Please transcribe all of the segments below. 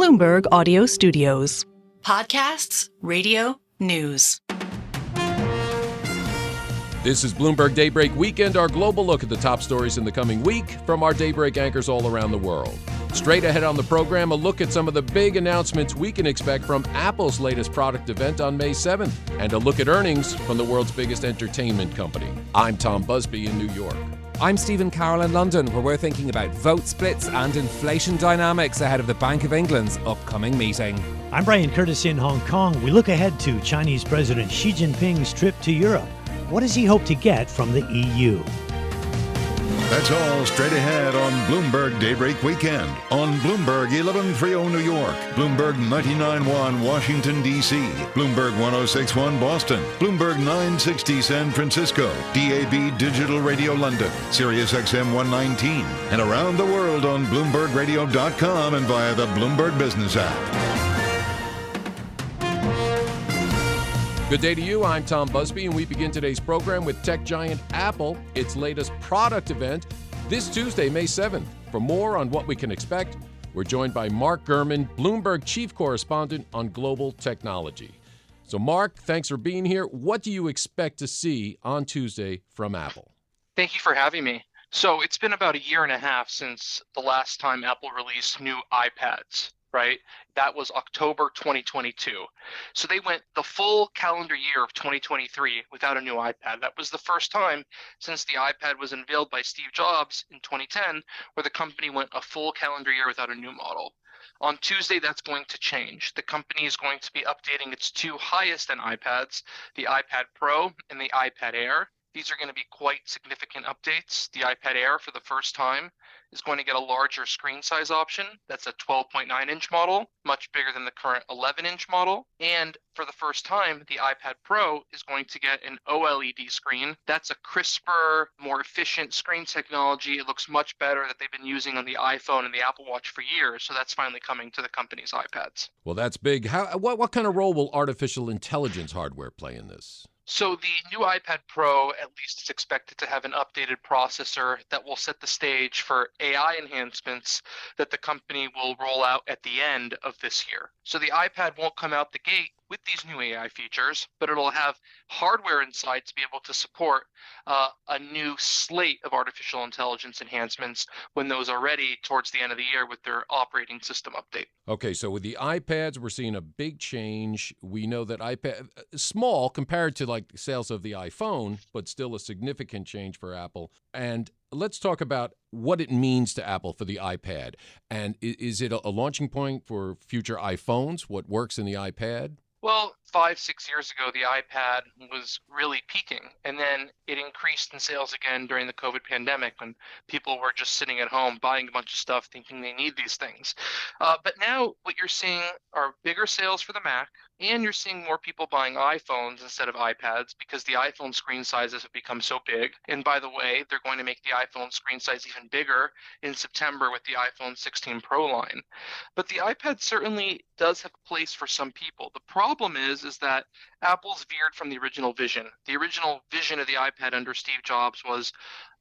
Bloomberg Audio Studios. Podcasts, radio, news. This is Bloomberg Daybreak Weekend, our global look at the top stories in the coming week from our Daybreak anchors all around the world. Straight ahead on the program, a look at some of the big announcements we can expect from Apple's latest product event on May 7th, and a look at earnings from the world's biggest entertainment company. I'm Tom Busby in New York. I'm Stephen Carroll in London, where we're thinking about vote splits and inflation dynamics ahead of the Bank of England's upcoming meeting. I'm Brian Curtis in Hong Kong. We look ahead to Chinese President Xi Jinping's trip to Europe. What does he hope to get from the EU? That's all straight ahead on Bloomberg Daybreak Weekend on Bloomberg 1130 New York, Bloomberg 99.1 Washington, D.C., Bloomberg 106.1 Boston, Bloomberg 960 San Francisco, DAB Digital Radio London, Sirius XM 119, and around the world on BloombergRadio.com and via the Bloomberg Business app. Good day to you. I'm Tom Busby, and we begin today's program with tech giant Apple, its latest product event, this Tuesday, May 7th. For more on what we can expect, we're joined by Mark Gurman, Bloomberg chief correspondent on global technology. So, Mark, thanks for being here. What do you expect to see on Tuesday from Apple? Thank you for having me. So it's been about a year and a half since the last time Apple released new iPads. Right? That was October 2022. So they went the full calendar year of 2023 without a new iPad. That was the first time since the iPad was unveiled by Steve Jobs in 2010, where the company went a full calendar year without a new model. On Tuesday, that's going to change. The company is going to be updating its two highest-end iPads, the iPad Pro and the iPad Air. These are going to be quite significant updates. The iPad Air, for the first time, is going to get a larger screen size option. That's a 12.9-inch model, much bigger than the current 11-inch model. And for the first time, the iPad Pro is going to get an OLED screen. That's a crisper, more efficient screen technology. It looks much better that they've been using on the iPhone and the Apple Watch for years. So that's finally coming to the company's iPads. Well, that's big. What kind of role will artificial intelligence hardware play in this? So the new iPad Pro, at least, is expected to have an updated processor that will set the stage for AI enhancements that the company will roll out at the end of this year. So the iPad won't come out the gate with these new AI features, but it'll have hardware inside to be able to support a new slate of artificial intelligence enhancements when those are ready towards the end of the year with their operating system update. Okay, so with the iPads, we're seeing a big change. We know that iPad, small compared to like sales of the iPhone, but still a significant change for Apple. And let's talk about what it means to Apple for the iPad. And is it a launching point for future iPhones? What works in the iPad? Well, 5-6 years ago, the iPad was really peaking, and then it increased in sales again during the COVID pandemic when people were just sitting at home buying a bunch of stuff thinking they need these things. But now what you're seeing are bigger sales for the Mac, and you're seeing more people buying iPhones instead of iPads because the iPhone screen sizes have become so big. And by the way, they're going to make the iPhone screen size even bigger in September with the iPhone 16 Pro line. But the iPad certainly does have a place for some people. The problem is that Apple's veered from the original vision. The original vision of the iPad under Steve Jobs was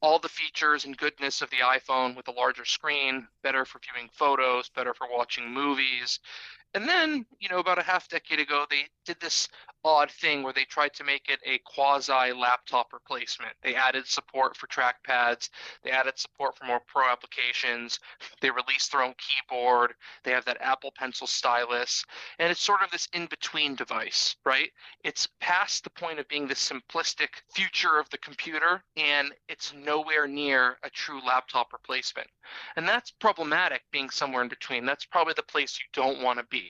all the features and goodness of the iPhone with a larger screen, better for viewing photos, better for watching movies. And then, about a half decade ago, they did this odd thing where they tried to make it a quasi-laptop replacement. They added support for trackpads. They added support for more pro applications. They released their own keyboard. They have that Apple Pencil stylus. And it's sort of this in-between device, right? It's past the point of being the simplistic future of the computer, and it's nowhere near a true laptop replacement. And that's problematic, being somewhere in between. That's probably the place you don't want to be.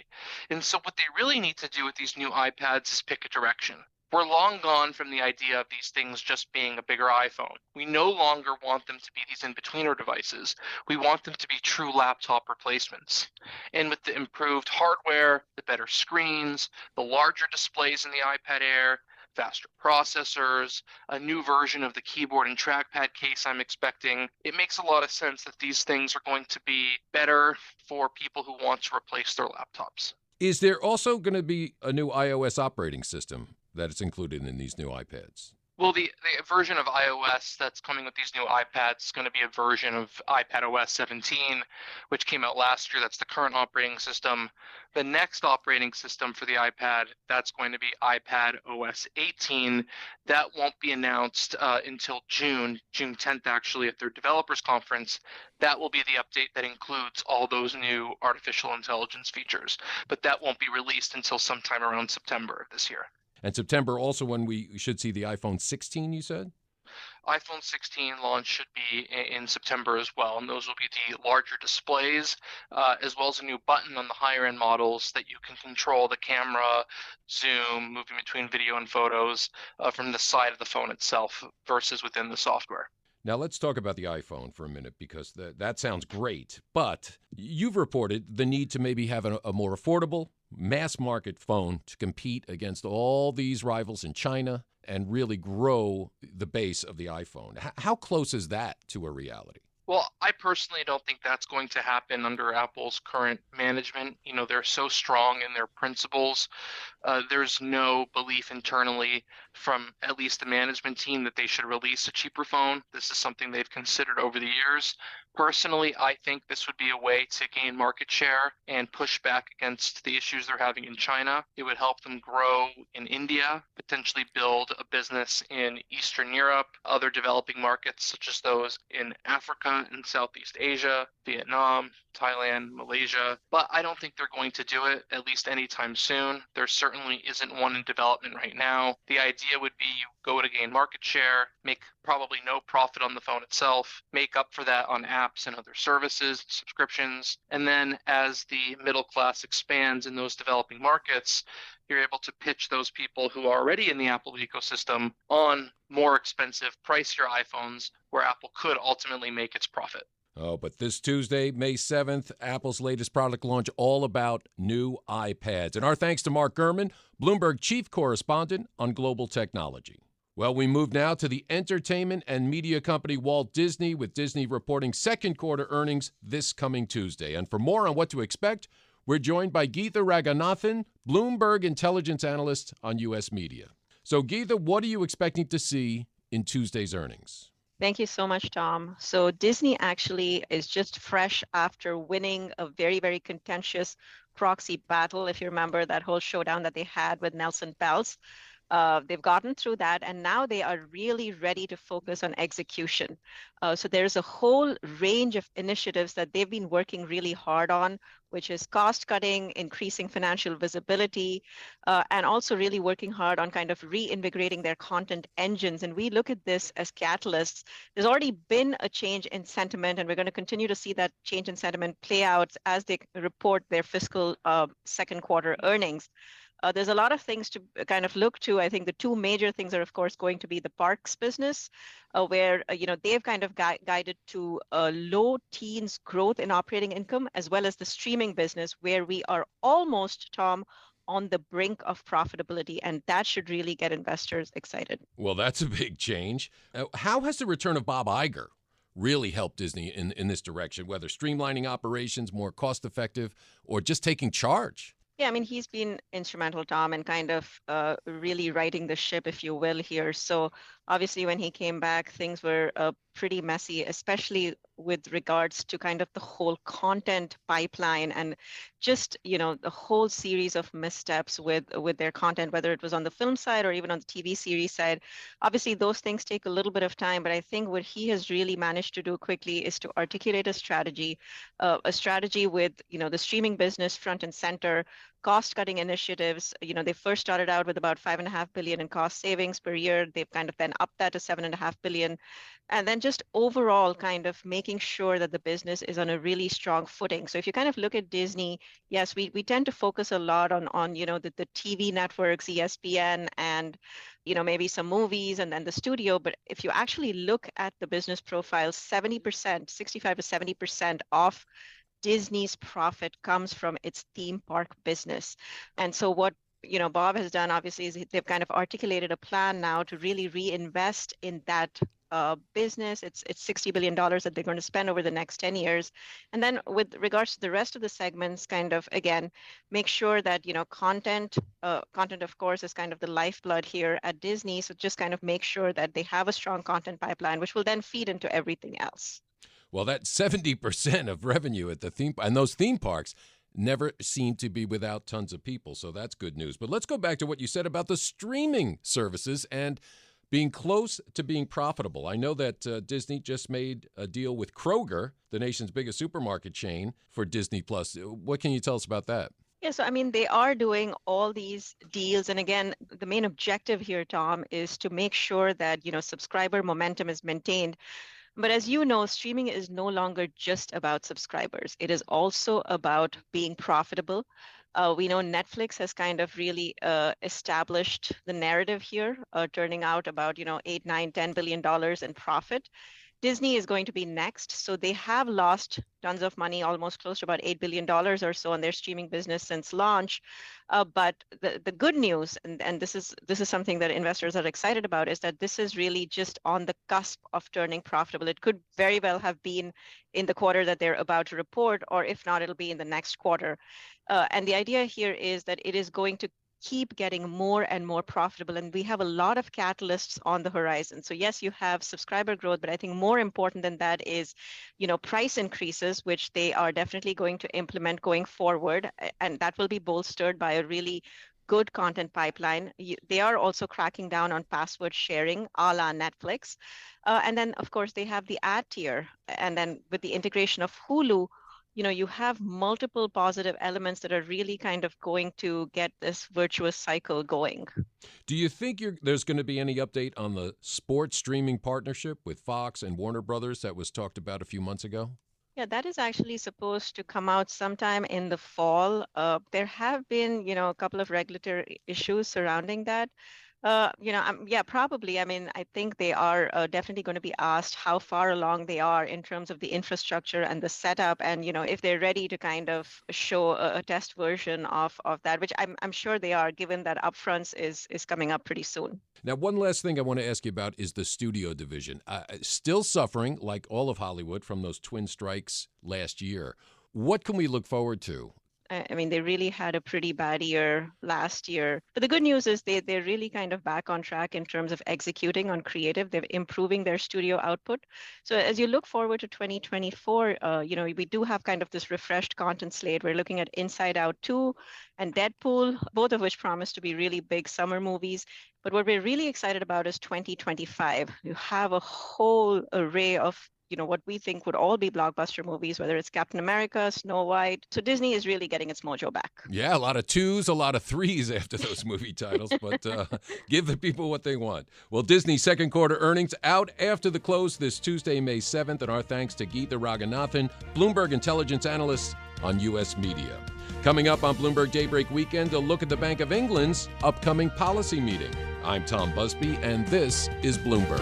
And so what they really need to do with these new iPads is pick a direction. We're long gone from the idea of these things just being a bigger iPhone. We no longer want them to be these in-betweener devices. We want them to be true laptop replacements. And with the improved hardware, the better screens, the larger displays in the iPad Air, faster processors, a new version of the keyboard and trackpad case I'm expecting, it makes a lot of sense that these things are going to be better for people who want to replace their laptops. Is there also going to be a new iOS operating system that is included in these new iPads? Well, the version of iOS that's coming with these new iPads is going to be a version of iPadOS 17, which came out last year. That's the current operating system. The next operating system for the iPad, that's going to be iPadOS 18. That won't be announced until June 10th, actually, at their developers conference. That will be the update that includes all those new artificial intelligence features. But that won't be released until sometime around September of this year. And September also when we should see the iPhone 16, you said? iPhone 16 launch should be in September as well, and those will be the larger displays, as well as a new button on the higher end models that you can control the camera, zoom, moving between video and photos from the side of the phone itself versus within the software. Now let's talk about the iPhone for a minute because that sounds great, but you've reported the need to maybe have a more affordable, mass market phone to compete against all these rivals in China and really grow the base of the iPhone. How close is that to a reality? Well, I personally don't think that's going to happen under Apple's current management. You know, they're so strong in their principles. There's no belief internally from at least the management team that they should release a cheaper phone. This is something they've considered over the years. Personally, I think this would be a way to gain market share and push back against the issues they're having in China. It would help them grow in India, potentially build a business in Eastern Europe, other developing markets such as those in Africa and Southeast Asia, Vietnam, Thailand, Malaysia. But I don't think they're going to do it, at least anytime soon. There certainly isn't one in development right now. The idea would be you go to gain market share, make probably no profit on the phone itself, make up for that on apps and other services, subscriptions. And then as the middle class expands in those developing markets, you're able to pitch those people who are already in the Apple ecosystem on more expensive, pricier iPhones where Apple could ultimately make its profit. Oh, but this Tuesday, May 7th, Apple's latest product launch, all about new iPads. And our thanks to Mark Gurman, Bloomberg chief correspondent on global technology. Well, we move now to the entertainment and media company Walt Disney, with Disney reporting second quarter earnings this coming Tuesday. And for more on what to expect, we're joined by Geetha Raghunathan, Bloomberg intelligence analyst on U.S. media. So, Geetha, what are you expecting to see in Tuesday's earnings? Thank you so much, Tom. So Disney actually is just fresh after winning a very, very contentious proxy battle. If you remember that whole showdown that they had with Nelson Peltz. They've gotten through that, and now they are really ready to focus on execution. So there's a whole range of initiatives that they've been working really hard on, which is cost cutting, increasing financial visibility, and also really working hard on kind of reinvigorating their content engines. And we look at this as catalysts. There's already been a change in sentiment, and we're going to continue to see that change in sentiment play out as they report their fiscal second quarter earnings. There's a lot of things to kind of look to. I think the two major things are, of course, going to be the parks business, where they've kind of guided to low teens growth in operating income, as well as the streaming business, where we are almost, Tom, on the brink of profitability, and that should really get investors excited. Well, that's a big change. How has the return of Bob Iger really helped Disney in this direction, whether streamlining operations, more cost-effective, or just taking charge? Yeah, I mean, he's been instrumental, Tom, in kind of really righting the ship, if you will, here. So obviously, when he came back, things were pretty messy, especially with regards to kind of the whole content pipeline and just, the whole series of missteps with their content, whether it was on the film side or even on the TV series side. Obviously, those things take a little bit of time, but I think what he has really managed to do quickly is to articulate a strategy with, the streaming business front and center, cost-cutting initiatives. They first started out with about $5.5 billion in cost savings per year. They've kind of then upped that to $7.5 billion. And then just overall kind of making sure that the business is on a really strong footing. So if you kind of look at Disney, yes, we tend to focus a lot on the TV networks, ESPN, and maybe some movies and then the studio. But if you actually look at the business profile, 70%, 65 to 70% of Disney's profit comes from its theme park business. And so what Bob has done, obviously, is they've kind of articulated a plan now to really reinvest in that business. It's $60 billion that they're going to spend over the next 10 years. And then with regards to the rest of the segments, kind of, again, make sure that, content, of course, is kind of the lifeblood here at Disney. So just kind of make sure that they have a strong content pipeline, which will then feed into everything else. Well, that 70% of revenue at the those theme parks never seem to be without tons of people. So that's good news. But let's go back to what you said about the streaming services and being close to being profitable. I know that Disney just made a deal with Kroger, the nation's biggest supermarket chain, for Disney Plus. What can you tell us about that? Yeah, so I mean, they are doing all these deals. And again, the main objective here, Tom, is to make sure that, subscriber momentum is maintained. But as you know, streaming is no longer just about subscribers. It is also about being profitable. We know Netflix has kind of really established the narrative here, turning out about, $8, $9, $10 billion in profit. Disney is going to be next. So they have lost tons of money, almost close to about $8 billion or so on their streaming business since launch. But the good news, and this is something that investors are excited about, is that this is really just on the cusp of turning profitable. It could very well have been in the quarter that they're about to report, or if not, it'll be in the next quarter. And the idea here is that it is going to keep getting more and more profitable. And we have a lot of catalysts on the horizon. So yes, you have subscriber growth, but I think more important than that is, price increases, which they are definitely going to implement going forward. And that will be bolstered by a really good content pipeline. They are also cracking down on password sharing, a la Netflix. And then, of course, they have the ad tier. And then with the integration of Hulu, you have multiple positive elements that are really kind of going to get this virtuous cycle going. Do you think there's going to be any update on the sports streaming partnership with Fox and Warner Brothers that was talked about a few months ago? Yeah, that is actually supposed to come out sometime in the fall. There have been, a couple of regulatory issues surrounding that. Probably. I mean, I think they are definitely going to be asked how far along they are in terms of the infrastructure and the setup, and if they're ready to kind of show a test version of that, which I'm sure they are, given that upfronts is coming up pretty soon. Now, one last thing I want to ask you about is the studio division. Still suffering, like all of Hollywood, from those twin strikes last year. What can we look forward to? I mean, they really had a pretty bad year last year. But the good news is they're really kind of back on track in terms of executing on creative. They're improving their studio output. So as you look forward to 2024, we do have kind of this refreshed content slate. We're looking at Inside Out 2 and Deadpool, both of which promise to be really big summer movies. But what we're really excited about is 2025. You have a whole array of what we think would all be blockbuster movies, whether it's Captain America, Snow White. So Disney is really getting its mojo back. Yeah, a lot of 2s, a lot of 3s after those movie titles, but give the people what they want. Well, Disney's second quarter earnings out after the close this Tuesday, May 7th, and our thanks to Geeta Raghunathan, Bloomberg intelligence analyst on U.S. media. Coming up on Bloomberg Daybreak Weekend, a look at the Bank of England's upcoming policy meeting. I'm Tom Busby, and this is Bloomberg.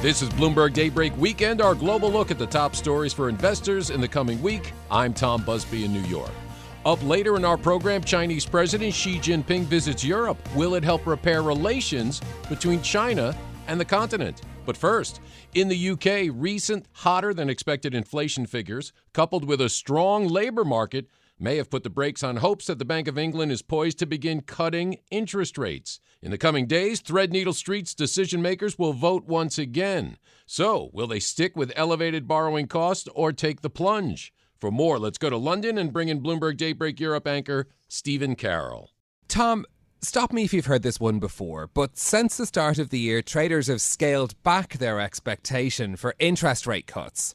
This is Bloomberg Daybreak Weekend, our global look at the top stories for investors in the coming week. I'm Tom Busby in New York. Up later in our program, Chinese President Xi Jinping visits Europe. Will it help repair relations between China and the continent? But first, in the UK, recent hotter-than-expected inflation figures, coupled with a strong labor market, may have put the brakes on hopes that the Bank of England is poised to begin cutting interest rates. In the coming days, Threadneedle Street's decision-makers will vote once again. So, will they stick with elevated borrowing costs or take the plunge? For more, let's go to London and bring in Bloomberg Daybreak Europe anchor Stephen Carroll. Tom, stop me if you've heard this one before, but since the start of the year, traders have scaled back their expectation for interest rate cuts.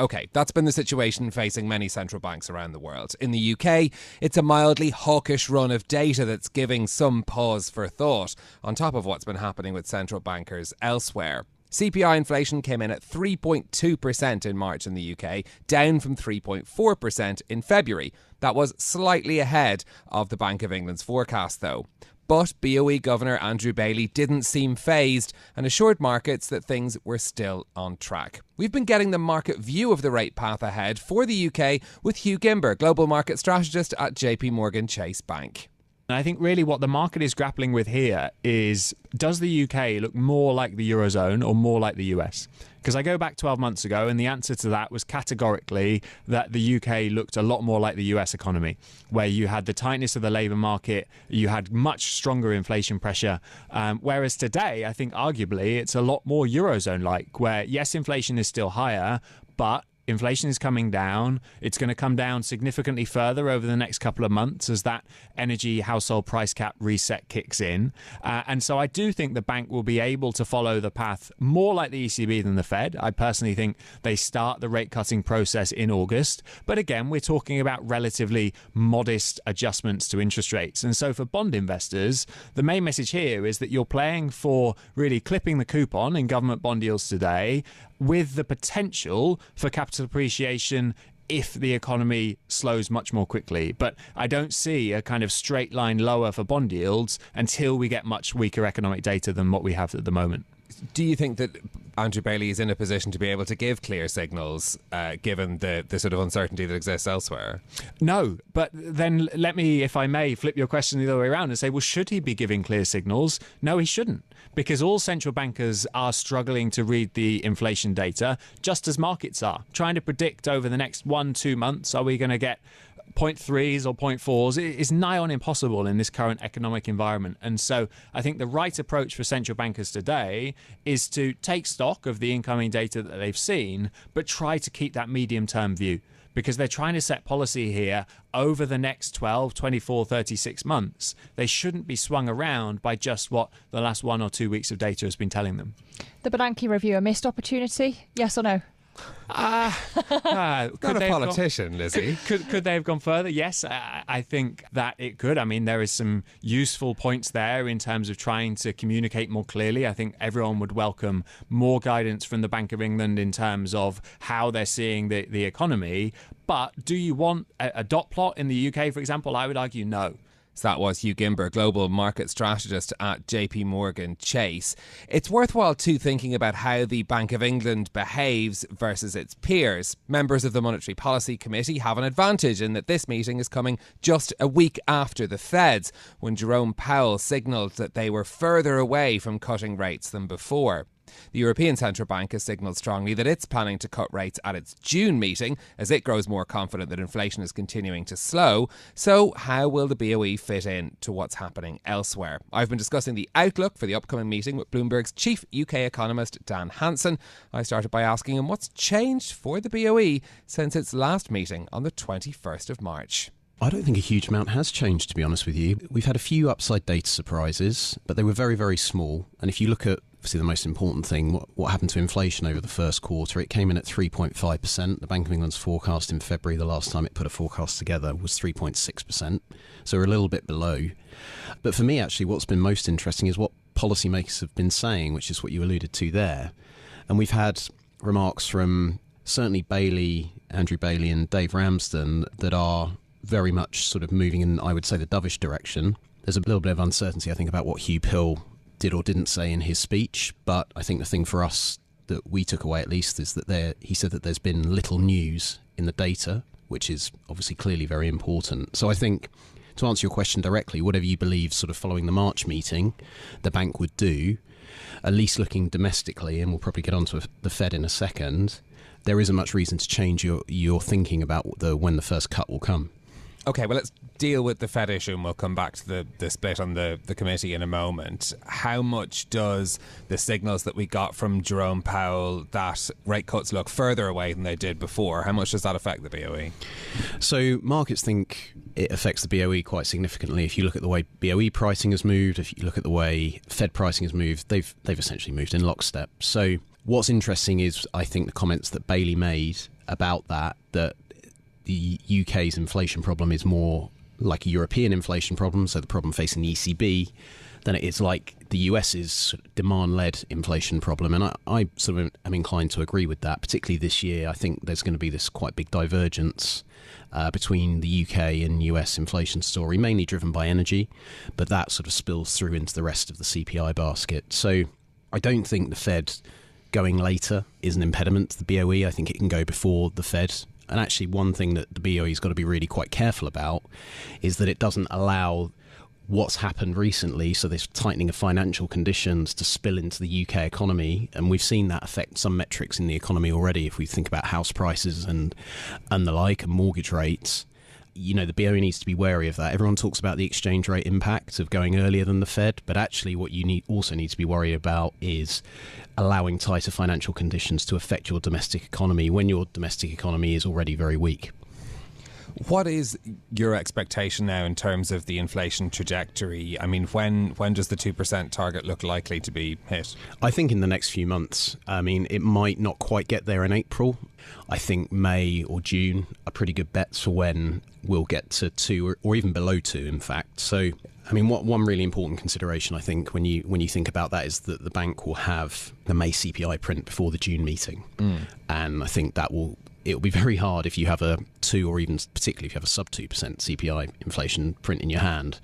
Okay, that's been the situation facing many central banks around the world. In the UK, it's a mildly hawkish run of data that's giving some pause for thought, on top of what's been happening with central bankers elsewhere. CPI inflation came in at 3.2% in March in the UK, down from 3.4% in February. That was slightly ahead of the Bank of England's forecast, though. But BOE Governor Andrew Bailey didn't seem fazed and assured markets that things were still on track. We've been getting the market view of the rate path ahead for the UK with Hugh Gimber, Global Market Strategist at JP Morgan Chase Bank. I think really what the market is grappling with here is, does the UK look more like the Eurozone or more like the US? Because I go back 12 months ago and the answer to that was categorically that the UK looked a lot more like the US economy, where you had the tightness of the labour market, you had much stronger inflation pressure. Whereas today, I think arguably it's a lot more Eurozone-like, where yes, inflation is still higher, but inflation is coming down. It's going to come down significantly further over the next couple of months as that energy household price cap reset kicks in. And so I do think the bank will be able to follow the path more like the ECB than the Fed. I personally think they start the rate cutting process in August. But again, we're talking about relatively modest adjustments to interest rates. And so for bond investors, the main message here is that you're playing for really clipping the coupon in government bond yields today, with the potential for capital appreciation if the economy slows much more quickly. But I don't see a kind of straight line lower for bond yields until we get much weaker economic data than what we have at the moment. Do you think that Andrew Bailey is in a position to be able to give clear signals, given the sort of uncertainty that exists elsewhere? No, but then let me, if I may, flip your question the other way around and say, well, should he be giving clear signals? No, he shouldn't, because all central bankers are struggling to read the inflation data, just as markets are, trying to predict over the next 1-2 months, are we going to get 0.3s or 0.4s is nigh on impossible in this current economic environment. And so I think the right approach for central bankers today is to take stock of the incoming data that they've seen, but try to keep that medium-term view, because they're trying to set policy here over the next 12, 24, 36 months. They shouldn't be swung around by just what the last 1 or 2 weeks of data has been telling them. The Bernanke review, a missed opportunity? Yes or no? Not a politician, Lizzie. Could they have gone further? Yes, I think that it could. I mean, there is some useful points there in terms of trying to communicate more clearly. I think everyone would welcome more guidance from the Bank of England in terms of how they're seeing the economy. But do you want a dot plot in the UK, for example? I would argue no. So that was Hugh Gimber, Global Market Strategist at JP Morgan Chase. It's worthwhile too thinking about how the Bank of England behaves versus its peers. Members of the Monetary Policy Committee have an advantage in that this meeting is coming just a week after the Fed's, when Jerome Powell signalled that they were further away from cutting rates than before. The European Central Bank has signalled strongly that it's planning to cut rates at its June meeting as it grows more confident that inflation is continuing to slow. So how will the BOE fit in to what's happening elsewhere? I've been discussing the outlook for the upcoming meeting with Bloomberg's chief UK economist Dan Hansen. I started by asking him what's changed for the BOE since its last meeting on the 21st of March. I don't think a huge amount has changed, to be honest with you. We've had a few upside data surprises, but they were very, very small. And if you look at, obviously, the most important thing, what happened to inflation over the first quarter, it came in at 3.5%. The Bank of England's forecast in February, the last time it put a forecast together, was 3.6%. So we're a little bit below. But for me, actually, what's been most interesting is what policymakers have been saying, which is what you alluded to there. And we've had remarks from certainly Andrew Bailey and Dave Ramsden that are very much sort of moving in, I would say, the dovish direction. There's a little bit of uncertainty, I think, about what Hugh Hill did or didn't say in his speech, but I think the thing for us that we took away at least is that he said that there's been little news in the data, which is obviously clearly very important. So I think, to answer your question directly, whatever you believe sort of following the March meeting the bank would do, at least looking domestically, and we'll probably get onto the Fed in a second, there isn't much reason to change your thinking about when the first cut will come. OK, well, let's deal with the Fed issue and we'll come back to the split on the committee in a moment. How much does the signals that we got from Jerome Powell that rate cuts look further away than they did before, how much does that affect the BOE? So markets think it affects the BOE quite significantly. If you look at the way BOE pricing has moved, if you look at the way Fed pricing has moved, they've essentially moved in lockstep. So what's interesting is, I think, the comments that Bailey made about that the UK's inflation problem is more like a European inflation problem, so the problem facing the ECB than it is like the US's demand-led inflation problem. And I sort of am inclined to agree with that, particularly this year. I think there's going to be this quite big divergence between the UK and US inflation story, mainly driven by energy, but that sort of spills through into the rest of the CPI basket. So I don't think the Fed going later is an impediment to the BOE. I think it can go before the Fed. And actually, one thing that the BOE's got to be really quite careful about is that it doesn't allow what's happened recently, so this tightening of financial conditions, to spill into the UK economy. And we've seen that affect some metrics in the economy already. If we think about house prices and the like, and mortgage rates, you know, the BOE needs to be wary of that. Everyone talks about the exchange rate impact of going earlier than the Fed, but actually what you also need to be worried about is allowing tighter financial conditions to affect your domestic economy when your domestic economy is already very weak. What is your expectation now in terms of the inflation trajectory? I mean, when does the 2% target look likely to be hit? I think in the next few months. I mean, it might not quite get there in April. I think May or June are pretty good bets for when we'll get to 2 or even below 2, in fact. So, I mean, one really important consideration, I think, when you think about that is that the bank will have the May CPI print before the June meeting. And I think it'll be very hard if you have a 2 or even particularly if you have a sub 2% CPI inflation print in your hand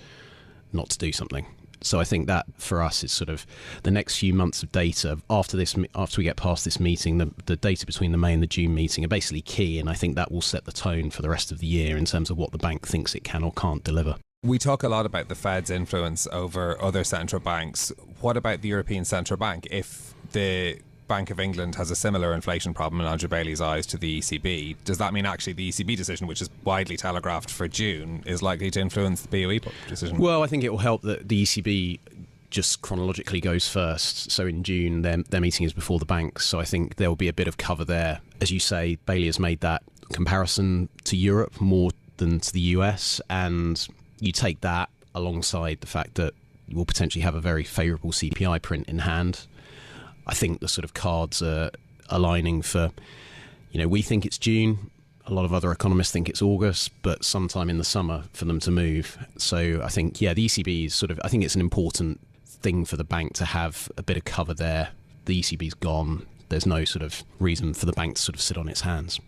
not to do something. So I think that for us is sort of the next few months of data after we get past this meeting, the data between the May and the June meeting are basically key, and I think that will set the tone for the rest of the year in terms of what the bank thinks it can or can't deliver. We talk a lot about the Fed's influence over other central banks. What about the European Central Bank? If the Bank of England has a similar inflation problem in Andrew Bailey's eyes to the ECB, does that mean actually the ECB decision, which is widely telegraphed for June, is likely to influence the BOE decision? Well, I think it will help that the ECB just chronologically goes first. So in June, their meeting is before the banks. So I think there will be a bit of cover there. As you say, Bailey has made that comparison to Europe more than to the US. And you take that alongside the fact that you will potentially have a very favourable CPI print in hand. I think the sort of cards are aligning for, we think it's June. A lot of other economists think it's August, but sometime in the summer for them to move. So I think, the ECB is I think it's an important thing for the bank to have a bit of cover there. The ECB's gone. There's no sort of reason for the bank to sort of sit on its hands.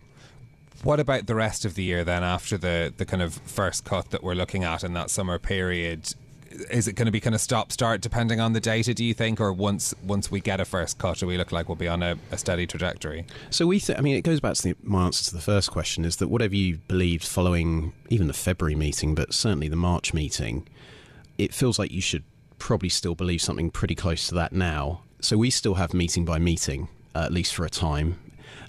What about the rest of the year then, after the kind of first cut that we're looking at in that summer period? Is it going to be kind of stop-start depending on the data, do you think? Or once we get a first cut, do we look like we'll be on a steady trajectory? So it goes back to my answer to the first question, is that whatever you believed following even the February meeting, but certainly the March meeting, it feels like you should probably still believe something pretty close to that now. So we still have meeting by meeting, at least for a time,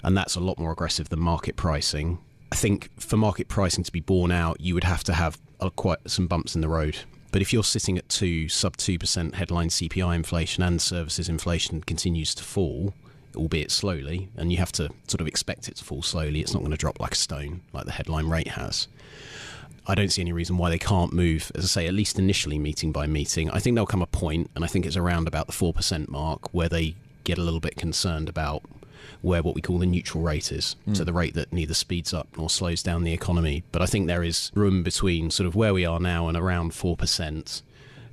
and that's a lot more aggressive than market pricing. I think for market pricing to be borne out, you would have to have quite some bumps in the road. But if you're sitting at sub 2% headline CPI inflation and services inflation continues to fall, albeit slowly, and you have to sort of expect it to fall slowly, it's not going to drop like a stone like the headline rate has. I don't see any reason why they can't move, as I say, at least initially meeting by meeting. I think there'll come a point, and I think it's around about the 4% mark, where they get a little bit concerned about where what we call the neutral rate is, so the rate that neither speeds up nor slows down the economy. But I think there is room between sort of where we are now and around 4%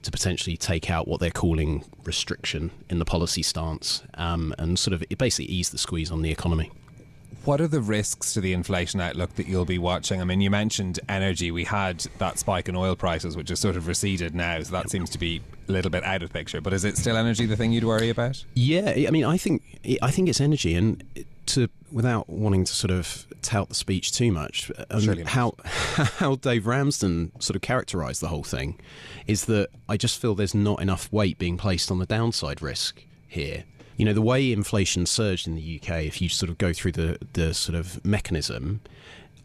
to potentially take out what they're calling restriction in the policy stance, and sort of basically ease the squeeze on the economy. What are the risks to the inflation outlook that you'll be watching? I mean, you mentioned energy. We had that spike in oil prices, which has sort of receded now, so that seems to be a little bit out of picture. But is it still energy the thing you'd worry about? Yeah, I mean, I think it's energy, and without wanting to sort of tout the speech too much, how Dave Ramsden sort of characterised the whole thing is that I just feel there's not enough weight being placed on the downside risk here. The way inflation surged in the UK, if you sort of go through the sort of mechanism,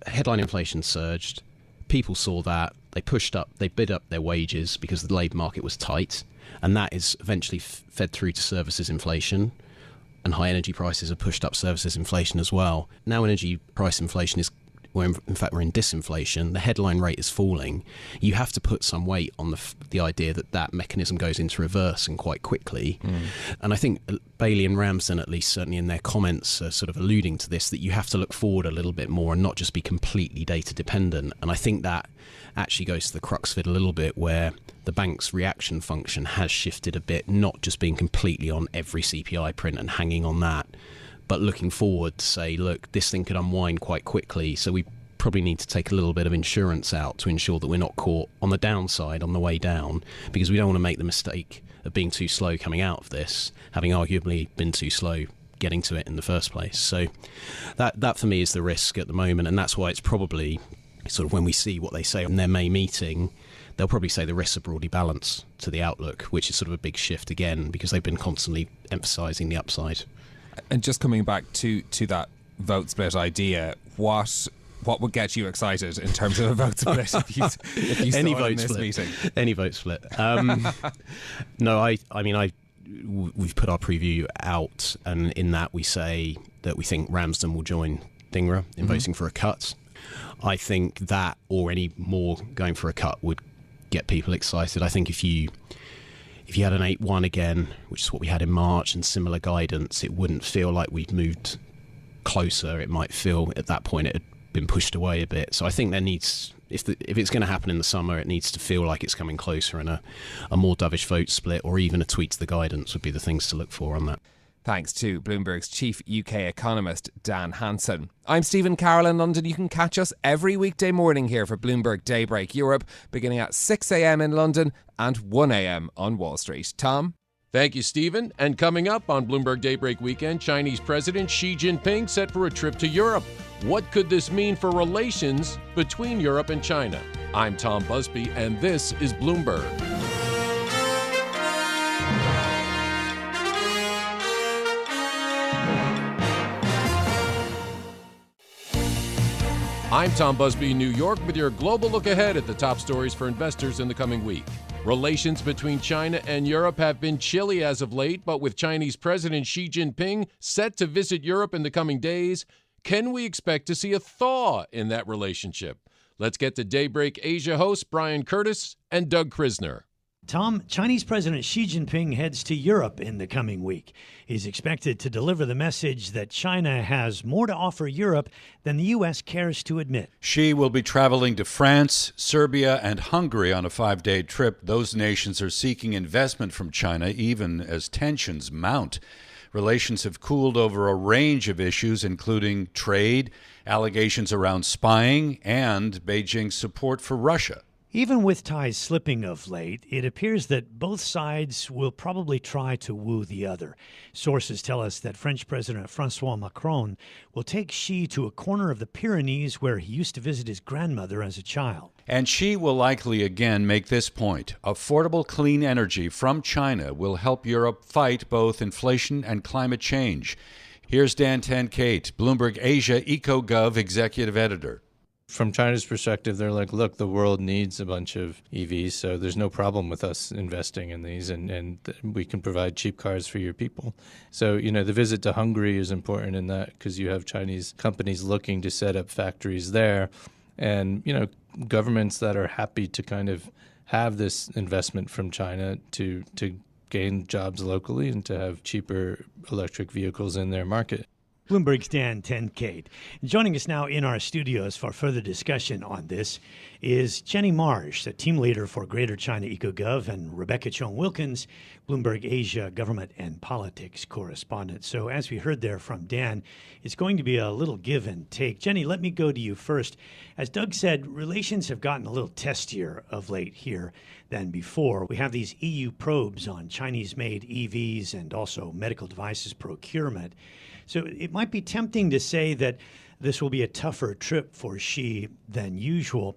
headline inflation surged, people saw that, they bid up their wages because the labour market was tight, and that is eventually fed through to services inflation, and high energy prices have pushed up services inflation as well. Now energy price inflation is in fact we're in disinflation, the headline rate is falling, you have to put some weight on the idea that mechanism goes into reverse and quite quickly. And I think Bailey and Ramsden, at least certainly in their comments, are sort of alluding to this, that you have to look forward a little bit more and not just be completely data dependent. And I think that actually goes to the crux of it a little bit, where the bank's reaction function has shifted a bit, not just being completely on every CPI print and hanging on that, but looking forward to say, look, this thing could unwind quite quickly, so we probably need to take a little bit of insurance out to ensure that we're not caught on the downside on the way down, because we don't want to make the mistake of being too slow coming out of this, having arguably been too slow getting to it in the first place. So that for me is the risk at the moment, and that's why it's probably sort of when we see what they say in their May meeting, they'll probably say the risks are broadly balanced to the outlook, which is sort of a big shift again, because they've been constantly emphasising the upside. And just coming back to that vote split idea, what would get you excited in terms of a vote split if you any saw vote it in this split. meeting? Any vote split. No, we've put our preview out, and in that we say that we think Ramsden will join Dhingra in voting for a cut. I think that, or any more going for a cut, would get people excited. I think if you had an 8-1 again, which is what we had in March, and similar guidance, it wouldn't feel like we'd moved closer. It might feel at that point it had been pushed away a bit. So I think there needs, if it's going to happen in the summer, it needs to feel like it's coming closer, and a more dovish vote split or even a tweak to the guidance would be the things to look for on that. Thanks to Bloomberg's chief UK economist, Dan Hansen. I'm Stephen Carroll in London. You can catch us every weekday morning here for Bloomberg Daybreak Europe, beginning at 6 a.m. in London and 1 a.m. on Wall Street. Tom? Thank you, Stephen. And coming up on Bloomberg Daybreak Weekend, Chinese President Xi Jinping set for a trip to Europe. What could this mean for relations between Europe and China? I'm Tom Busby, and this is Bloomberg. I'm Tom Busby in New York with your global look ahead at the top stories for investors in the coming week. Relations between China and Europe have been chilly as of late, but with Chinese President Xi Jinping set to visit Europe in the coming days, can we expect to see a thaw in that relationship? Let's get to Daybreak Asia hosts Brian Curtis and Doug Krisner. Tom, Chinese President Xi Jinping heads to Europe in the coming week. He's expected to deliver the message that China has more to offer Europe than the U.S. cares to admit. Xi will be traveling to France, Serbia, and Hungary on a 5-day trip. Those nations are seeking investment from China, even as tensions mount. Relations have cooled over a range of issues, including trade, allegations around spying, and Beijing's support for Russia. Even with ties slipping of late, it appears that both sides will probably try to woo the other. Sources tell us that French President Francois Macron will take Xi to a corner of the Pyrenees where he used to visit his grandmother as a child. And Xi will likely again make this point. Affordable clean energy from China will help Europe fight both inflation and climate change. Here's Dan Tenkate, Bloomberg Asia EcoGov executive editor. From China's perspective, they're like, look, the world needs a bunch of EVs, so there's no problem with us investing in these, and we can provide cheap cars for your people. So, the visit to Hungary is important in that because you have Chinese companies looking to set up factories there, and, governments that are happy to kind of have this investment from China to gain jobs locally and to have cheaper electric vehicles in their market. Bloomberg's Dan Tenkate. Joining us now in our studios for further discussion on this is Jenny Marsh, the team leader for Greater China EcoGov, and Rebecca Chong-Wilkins, Bloomberg Asia government and politics correspondent. So as we heard there from Dan, it's going to be a little give and take. Jenny, let me go to you first. As Doug said, relations have gotten a little testier of late here than before. We have these EU probes on Chinese-made EVs and also medical devices procurement. So it might be tempting to say that this will be a tougher trip for Xi than usual.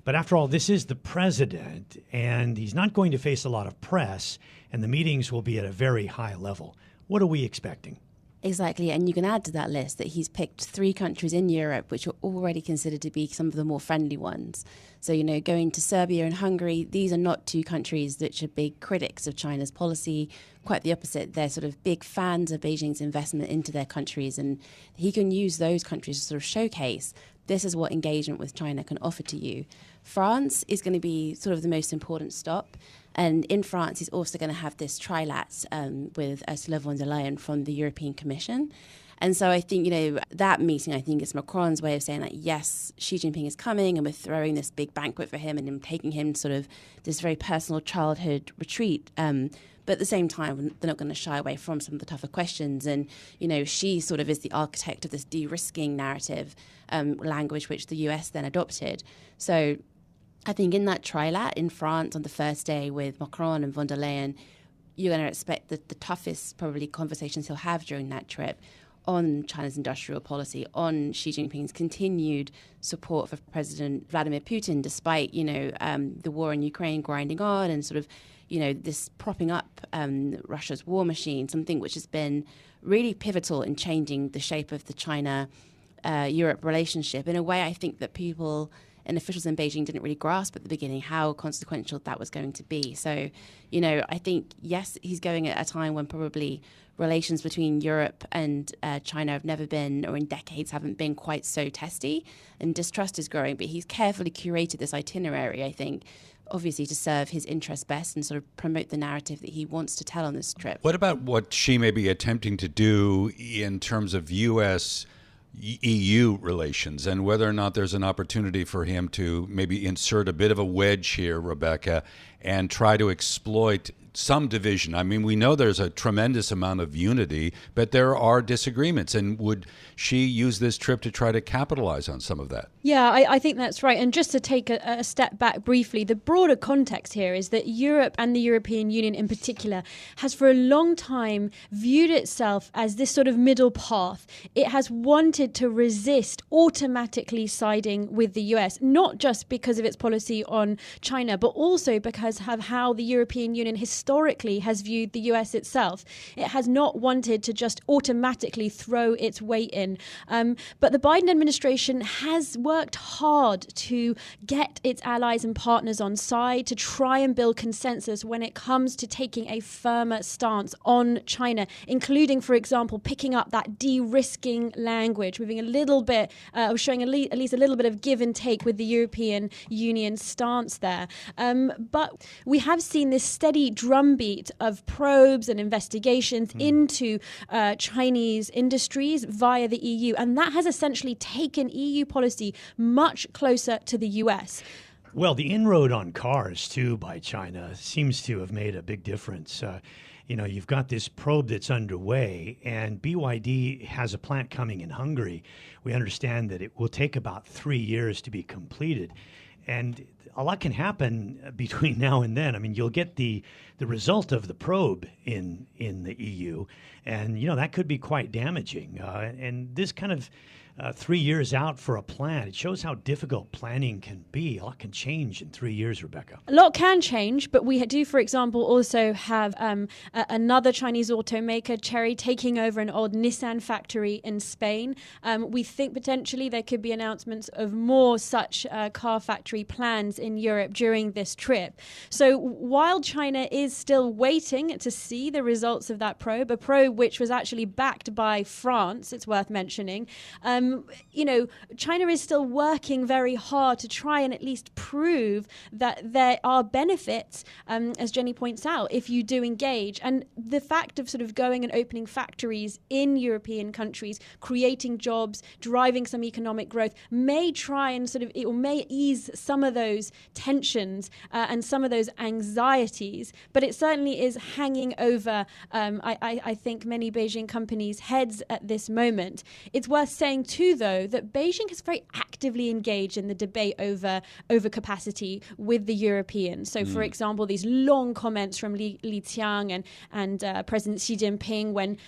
But after all, this is the president, and he's not going to face a lot of press, and the meetings will be at a very high level. What are we expecting? Exactly, and you can add to that list that he's picked 3 countries in Europe which are already considered to be some of the more friendly ones. So, going to Serbia and Hungary, these are not 2 countries which are big critics of China's policy. Quite the opposite. They're sort of big fans of Beijing's investment into their countries, and he can use those countries to sort of showcase this is what engagement with China can offer to you. France is going to be sort of the most important stop. And in France, he's also going to have this trilat with Ursula von der Leyen from the European Commission. And so I think, that meeting, I think, is Macron's way of saying that, yes, Xi Jinping is coming and we're throwing this big banquet for him and him taking him sort of this very personal childhood retreat. But at the same time, they're not going to shy away from some of the tougher questions. And, she sort of is the architect of this de-risking narrative language, which the US then adopted. So I think in that trilat in France on the first day with Macron and von der Leyen, you're going to expect the toughest probably conversations he'll have during that trip on China's industrial policy, on Xi Jinping's continued support for President Vladimir Putin, despite, the war in Ukraine grinding on and sort of, this propping up Russia's war machine, something which has been really pivotal in changing the shape of the China-Europe relationship in a way I think that people and officials in Beijing didn't really grasp at the beginning how consequential that was going to be. So, I think, yes, he's going at a time when probably relations between Europe and China have never been, or in decades haven't been quite so testy, and distrust is growing. But he's carefully curated this itinerary, I think, obviously to serve his interests best and sort of promote the narrative that he wants to tell on this trip. What about what Xi may be attempting to do in terms of U.S. EU relations, and whether or not there's an opportunity for him to maybe insert a bit of a wedge here, Rebecca, and try to exploit some division? I mean, we know there's a tremendous amount of unity, but there are disagreements. And would Xi use this trip to try to capitalize on some of that? Yeah, I think that's right. And just to take a step back briefly, the broader context here is that Europe and the European Union in particular has for a long time viewed itself as this sort of middle path. It has wanted to resist automatically siding with the US, not just because of its policy on China, but also because of how the European Union historically has viewed the US itself. It has not wanted to just automatically throw its weight in. But the Biden administration has worked hard to get its allies and partners on side to try and build consensus when it comes to taking a firmer stance on China, including, for example, picking up that de-risking language, moving a little bit, or showing at least a little bit of give and take with the European Union stance there. But we have seen this steady drumbeat of probes and investigations into Chinese industries via the EU, and that has essentially taken EU policy much closer to the US. Well, the inroad on cars, too, by China seems to have made a big difference. You've got this probe that's underway, and BYD has a plant coming in Hungary. We understand that it will take about 3 years to be completed. And a lot can happen between now and then. I mean, you'll get the result of the probe in the EU, and, that could be quite damaging. And this kind of 3 years out for a plan, it shows how difficult planning can be. A lot can change in 3 years, Rebecca. A lot can change, but we do, for example, also have another Chinese automaker, Chery, taking over an old Nissan factory in Spain. We think potentially there could be announcements of more such car factory plans in Europe during this trip. So while China is still waiting to see the results of that probe, a probe which was actually backed by France, it's worth mentioning, China is still working very hard to try and at least prove that there are benefits, as Jenny points out, if you do engage. And the fact of sort of going and opening factories in European countries, creating jobs, driving some economic growth, may try and it may ease some of those tensions and some of those anxieties. But it certainly is hanging over, I think, many Beijing companies' heads at this moment. It's worth saying too, though, that Beijing has very actively engaged in the debate over overcapacity with the Europeans. So, for example, these long comments from Li Qiang and President Xi Jinping when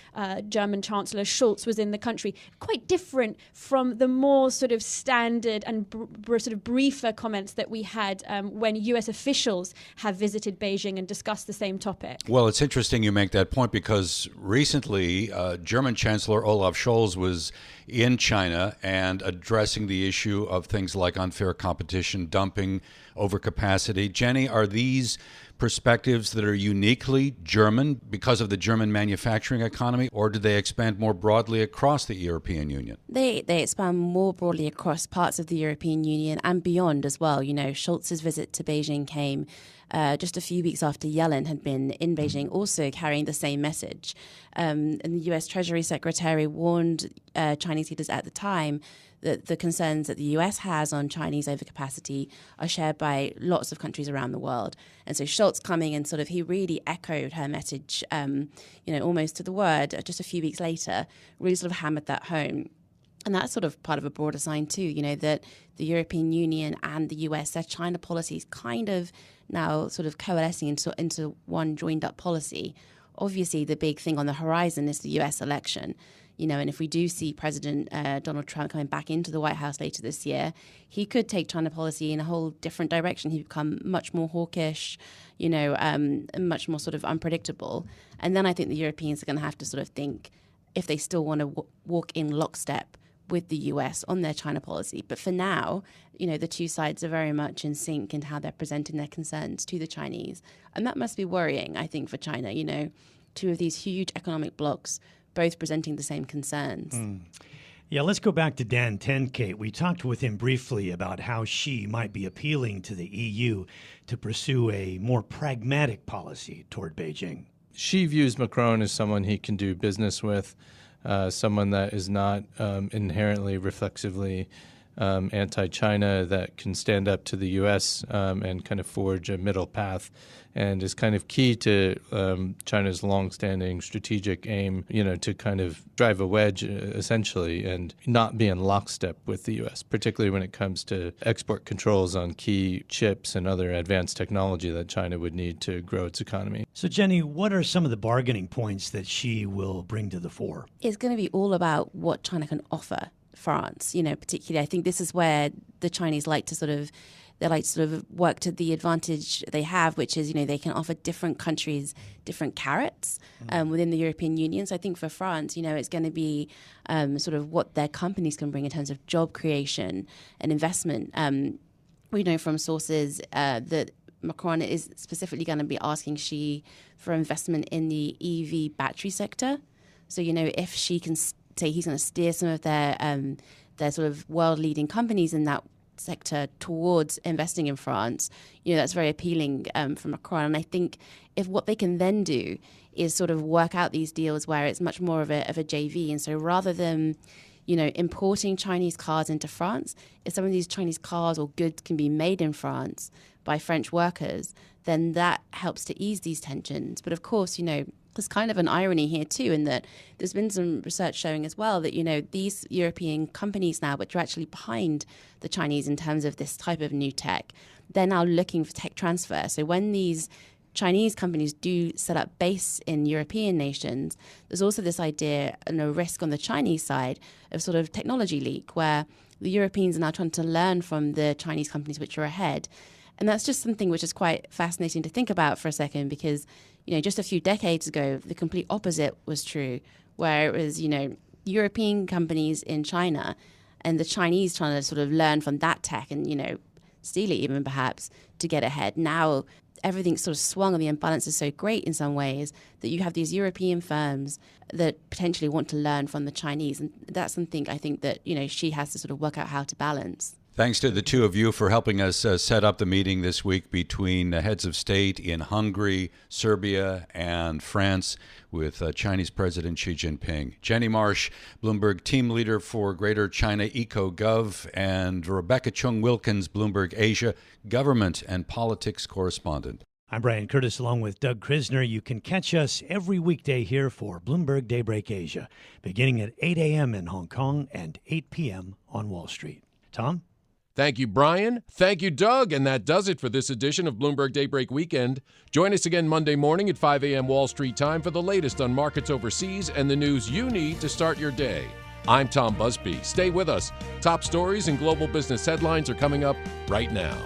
German Chancellor Scholz was in the country, quite different from the more sort of standard and sort of briefer comments that we had when US officials have visited Beijing and discussed the same topic. Well, it's interesting you make that point, because recently German Chancellor Olaf Scholz was in China and addressing the issue of things like unfair competition, dumping, overcapacity. Jenny, are these perspectives that are uniquely German because of the German manufacturing economy, or do they expand more broadly across the European Union? They expand more broadly across parts of the European Union and beyond as well. You know, Scholz's visit to Beijing came just a few weeks after Yellen had been in Beijing, also carrying the same message. And the US Treasury Secretary warned Chinese leaders at the time that the concerns that the US has on Chinese overcapacity are shared by lots of countries around the world. And so Scholz coming and sort of, he really echoed her message, almost to the word just a few weeks later, really sort of hammered that home. And that's sort of part of a broader sign too, that the European Union and the US, their China policies kind of now sort of coalescing into one joined up policy. Obviously, the big thing on the horizon is the US election. And if we do see President Donald Trump coming back into the White House later this year, he could take China policy in a whole different direction. He'd become much more hawkish, much more sort of unpredictable. And then I think the Europeans are going to have to sort of think if they still want to walk in lockstep with the US on their China policy. But for now, the two sides are very much in sync in how they're presenting their concerns to the Chinese. And that must be worrying, I think, for China. Two of these huge economic blocs both presenting the same concerns. Yeah, let's go back to Dan Tenkate. We talked with him briefly about how Xi might be appealing to the EU to pursue a more pragmatic policy toward Beijing. Xi views Macron as someone he can do business with, someone that is not inherently reflexively anti-China, that can stand up to the U.S. And kind of forge a middle path, and is kind of key to China's longstanding strategic aim, to kind of drive a wedge, essentially, and not be in lockstep with the U.S., particularly when it comes to export controls on key chips and other advanced technology that China would need to grow its economy. So, Jenny, what are some of the bargaining points that Xi will bring to the fore? It's going to be all about what China can offer France, particularly. I think this is where the Chinese like to sort of work to the advantage they have, which is, they can offer different countries different carrots within the European Union. So I think for France, it's going to be sort of what their companies can bring in terms of job creation and investment. We know from sources that Macron is specifically going to be asking Xi for investment in the EV battery sector. So, if Xi can say he's going to steer some of their sort of world-leading companies in that sector towards investing in France, that's very appealing for Macron. And I think if what they can then do is sort of work out these deals where it's much more of a JV, and so rather than importing Chinese cars into France, if some of these Chinese cars or goods can be made in France by French workers, then that helps to ease these tensions. But of course, there's kind of an irony here too, in that there's been some research showing as well that, these European companies now, which are actually behind the Chinese in terms of this type of new tech, they're now looking for tech transfer. So when these Chinese companies do set up base in European nations, there's also this idea and a risk on the Chinese side of sort of technology leak, where the Europeans are now trying to learn from the Chinese companies which are ahead. And that's just something which is quite fascinating to think about for a second, because, just a few decades ago, the complete opposite was true, where it was, European companies in China and the Chinese trying to sort of learn from that tech and, steal it even perhaps to get ahead. Now, everything's sort of swung and the imbalance is so great in some ways that you have these European firms that potentially want to learn from the Chinese. And that's something I think that, Xi has to sort of work out how to balance. Thanks to the two of you for helping us set up the meeting this week between heads of state in Hungary, Serbia, and France with Chinese President Xi Jinping. Jenny Marsh, Bloomberg team leader for Greater China EcoGov, and Rebecca Chung-Wilkins, Bloomberg Asia government and politics correspondent. I'm Brian Curtis along with Doug Krisner. You can catch us every weekday here for Bloomberg Daybreak Asia, beginning at 8 a.m. in Hong Kong and 8 p.m. on Wall Street. Tom? Thank you, Brian. Thank you, Doug. And that does it for this edition of Bloomberg Daybreak Weekend. Join us again Monday morning at 5 a.m. Wall Street time for the latest on markets overseas and the news you need to start your day. I'm Tom Busby. Stay with us. Top stories and global business headlines are coming up right now.